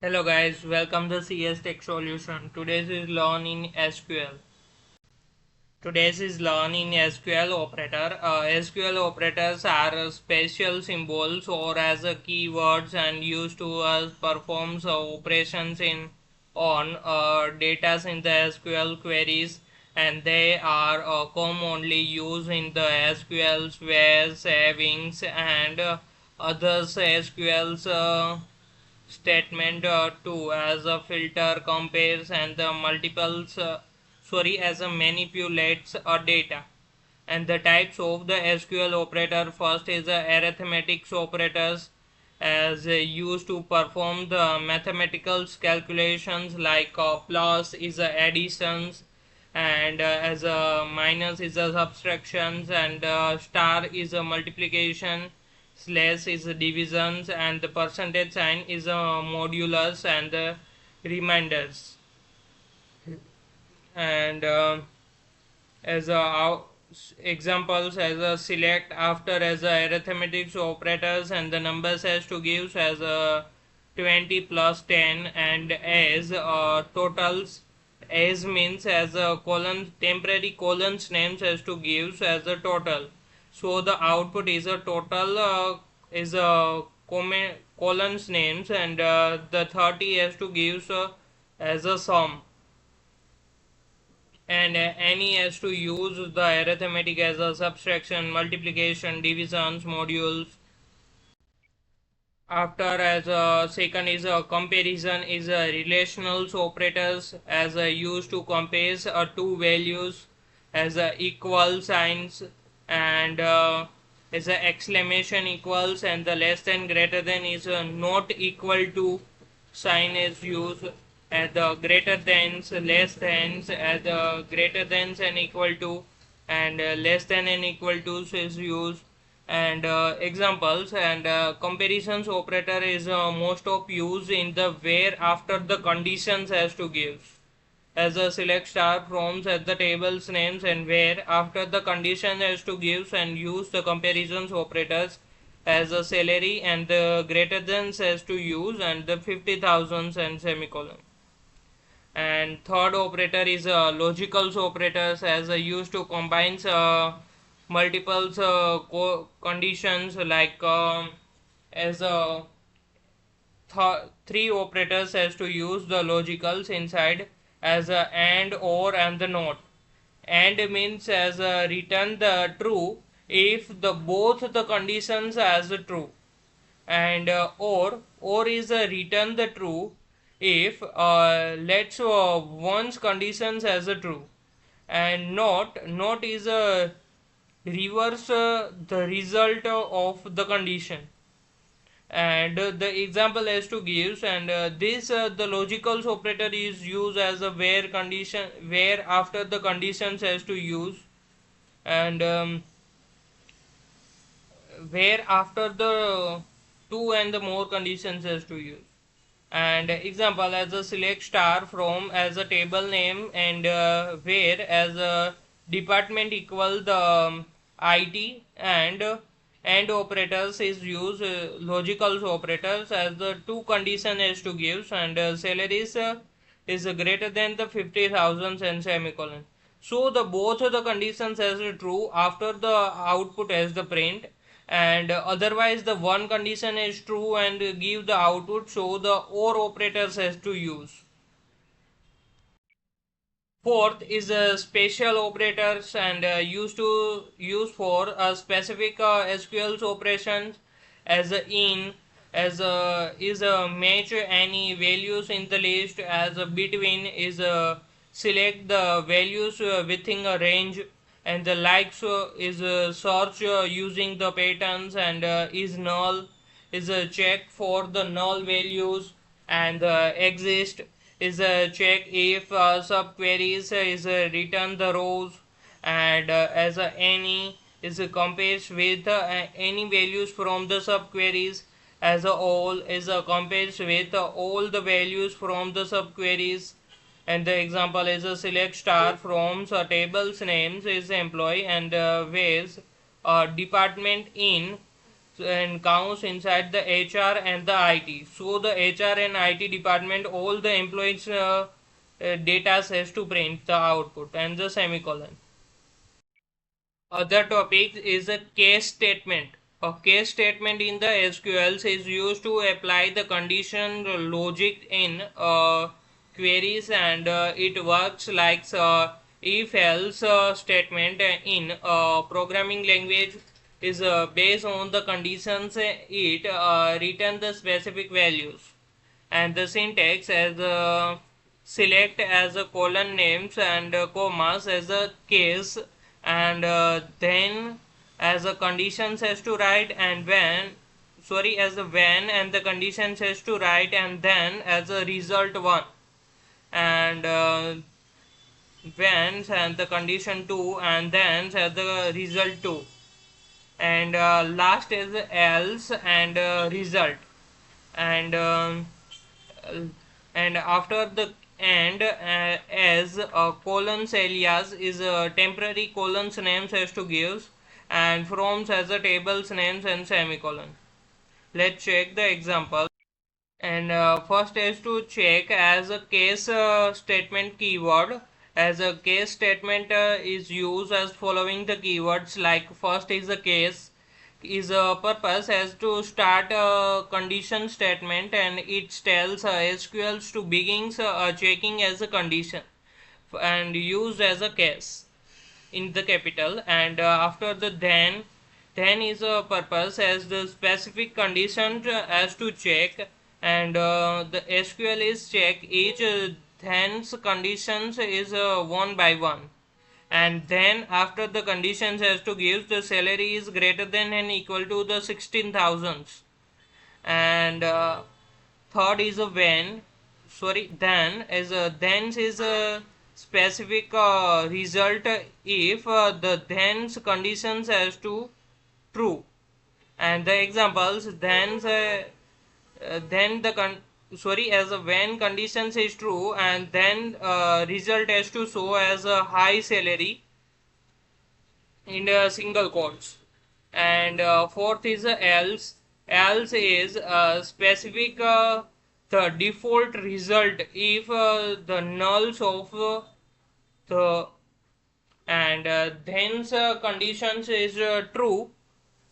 Hello guys, welcome to CS Tech Solution. Today's is learn in SQL. Today's is learn in SQL operator. SQL operators are special symbols or as keywords and used to perform operations in on data in the SQL queries, and they are commonly used in the SQL's where savings and others SQL's statement 2 as a filter compares and the multiples as a manipulates a data. And the types of the SQL operator: first is the arithmetic operators as used to perform the mathematical calculations like plus is additions, and as a minus is a subtractions, and star is a multiplication, slash is a divisions, and the percentage sign is a modulus and the reminders. And as a examples as a select after as a arithmetic operators, and the numbers has to give as a 20 plus 10, and as totals as means as a colon temporary colons names has to give as a total, so the output is a total is a colons names, and the 30 has to give as a sum, and any has to use the arithmetic as a subtraction, multiplication, divisions, modules. After as a second is a comparison is a relational operators as a used to compare two values as a equal signs, and as a exclamation equals, and the less than greater than is a not equal to sign is used, as the greater thans, less thans, as the greater thans and equal to, and less than and equal to is used. And examples and comparisons operator is most of use in the where after the conditions has to give, as a select star from at the tables names, and where after the condition has to give and use the comparisons operators as a salary, and the greater than has to use, and the 50,000 and semicolon. And third operator is logical operators as used to combine multiple conditions like as three operators has to use the logicals inside as a and, or, and the not. And means as return the true if the both the conditions as true, and or is return the true if let's one's conditions as a true, and not is a reverse the result of the condition. And the example has to give, and this the logical operator is used as a where condition, where after the conditions has to use, and where after the two and the more conditions has to use. And example as a select star from as a table name, and where as a department equal the IT, and operators is use logical operators as the two condition has to give, and salaries is greater than the 50,000 and semicolon, so the both of the conditions as true after the output as the print, and otherwise the one condition is true and give the output, so the or operators has to use. Fourth is special operators, and used to use for a specific SQL operations as a in, as a is a match any values in the list, as a between is a select the values within a range, and the likes is a search using the patterns, and is null is a check for the null values, and exist is a check if subqueries is return the rows, and as any is compares with any values from the subqueries, as a all is compares with all the values from the subqueries. And the example is a select star from tables names is employee, and ways department in and counts inside the HR and the IT. So the HR and IT department, all the employees data has to print the output and the semicolon. Other topic is a case statement. A case statement in the SQL is used to apply the condition logic in queries, and it works like if else statement in programming language is based on the conditions it return the specific values, and the syntax as select as a colon names and commas as a case, and then as a conditions has to write, and when as a when and the conditions has to write, and then as a result one, and when and the condition 2, and then as the result 2, and last is else and result, and and after the and as colons alias is temporary colons names has to give, and from as a tables names and semicolon. Let's check the example. And first is to check as a case statement keyword. As a case statement is used as following the keywords, like first is a case is a purpose as to start a condition statement, and it tells SQLs to begins checking as a condition and used as a case in the capital, and after the then is a purpose as the specific condition as to check, and the SQL is check each then's conditions is one by one, and then after the conditions has to give the salary is greater than and equal to the 16,000, and third is a when then is a then is a specific result if the then's conditions as to true, and the examples then the as a when conditions is true, and then result has to show as a high salary in a single quotes, and fourth is else is specific the default result if the nulls of the and then's conditions is true,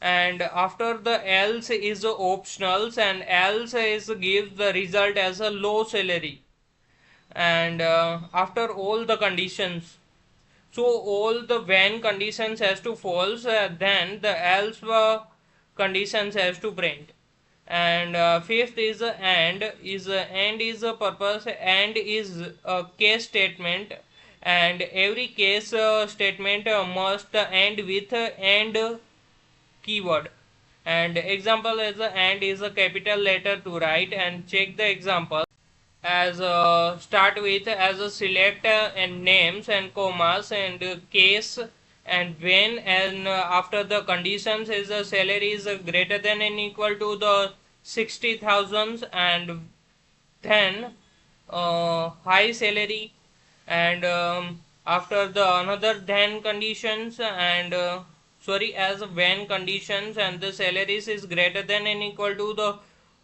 and after the else is optionals, and else is gives the result as a low salary, and after all the conditions, so all the when conditions has to false, then the else conditions has to print, and fifth is and is a purpose, and is a case statement, and every case statement must end with and keyword, and example as a and is a capital letter to write, and check the example as start with as a select and names and commas and case, and when, and after the conditions is a salary is greater than and equal to the 60,000, and then high salary, and after the another then conditions, and as when conditions, and the salaries is greater than and equal to the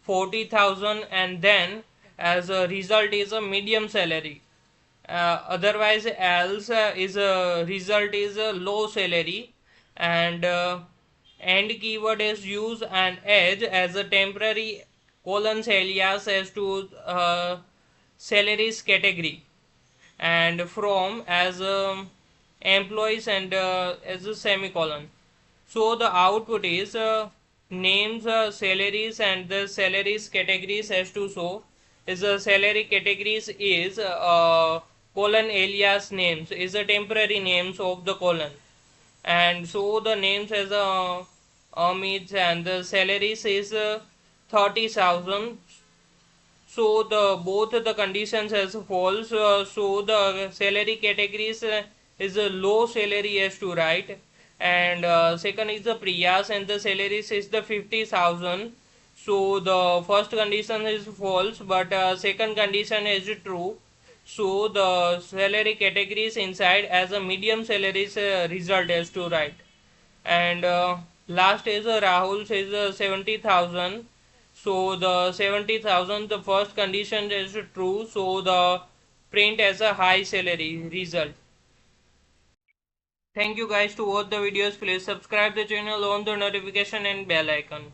40,000, and then as a result is a medium salary, otherwise else is a result is a low salary, and end keyword is used, and edge as a temporary colons alias as to salaries category, and from as employees, and as a semicolon. So the output is names salaries, and the salaries categories as to show is a salary categories is colon alias names is a temporary names of the colon, and so the names as a Amit, and the salaries is 30,000. So the both the conditions as false, so the salary categories is a low salary as to write, and second is the Priyas, and the salaries is the 50,000. So the first condition is false, but second condition is true, so the salary categories inside as a medium salaries result as to write, and Last is Rahul says 70,000. So the 70,000, the first condition is true. So the print as a high salary result. Thank you guys to watch the videos. Please subscribe the channel, on the notification and bell icon.